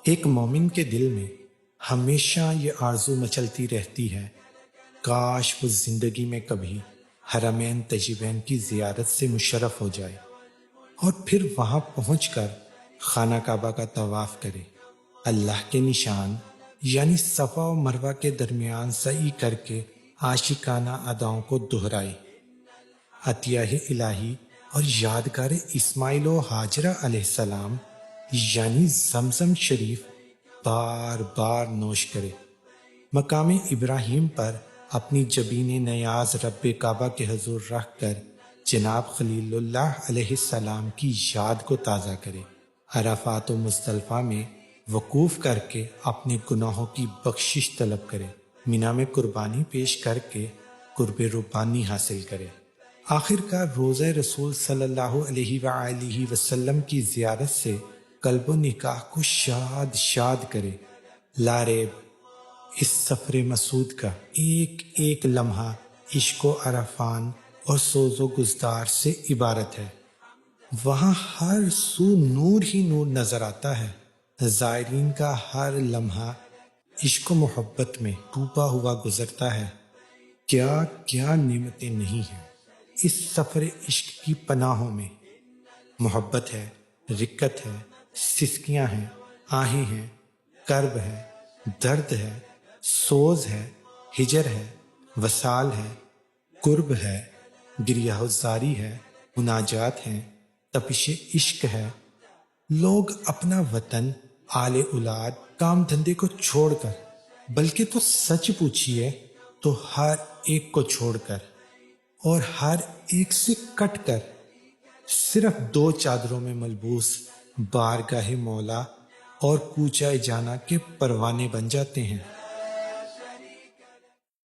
ایک مومن کے دل میں ہمیشہ یہ آرزو مچلتی رہتی ہے، کاش وہ زندگی میں کبھی حرمین طیبین کی زیارت سے مشرف ہو جائے اور پھر وہاں پہنچ کر خانہ کعبہ کا طواف کرے، اللہ کے نشان یعنی صفا و مروہ کے درمیان سعی کر کے عاشقانہ اداؤں کو دہرائے، عطیہ الہی اور یادگار اسماعیل و ہاجرہ علیہ السلام یعنی زمزم شریف بار بار نوش کرے، مقام ابراہیم پر اپنی جبین نیاز رب کعبہ کے حضور رکھ کر جناب خلیل اللہ علیہ السلام کی یاد کو تازہ کرے، عرفات و مزدلفہ میں وقوف کر کے اپنے گناہوں کی بخشش طلب کرے، مینا میں قربانی پیش کر کے قرب ربانی حاصل کرے، آخر کار روضہ رسول صلی اللہ علیہ وآلہ وسلم کی زیارت سے قلب و نکاح کو شاد شاد کرے۔ لا ریب اس سفر مسعود کا ایک ایک لمحہ عشق و عرفان اور سوز و گزدار سے عبارت ہے، وہاں ہر سو نور ہی نور نظر آتا ہے، زائرین کا ہر لمحہ عشق و محبت میں ڈوبا ہوا گزرتا ہے، کیا کیا نعمتیں نہیں ہیں اس سفر عشق کی پناہوں میں، محبت ہے، رقت ہے، سسکیاں ہیں، آہیں ہیں، کرب ہے، درد ہے، سوز ہے، ہجر ہے، وصال ہے، قرب ہے، گریہ زاری ہے، مناجات ہیں، تپش عشق ہے، لوگ اپنا وطن، آل اولاد، کام دھندے کو چھوڑ کر، بلکہ تو سچ پوچھئے تو ہر ایک کو چھوڑ کر اور ہر ایک سے کٹ کر صرف دو چادروں میں ملبوس بارگاہ مولا اور کوچہ جانا کے پروانے بن جاتے ہیں۔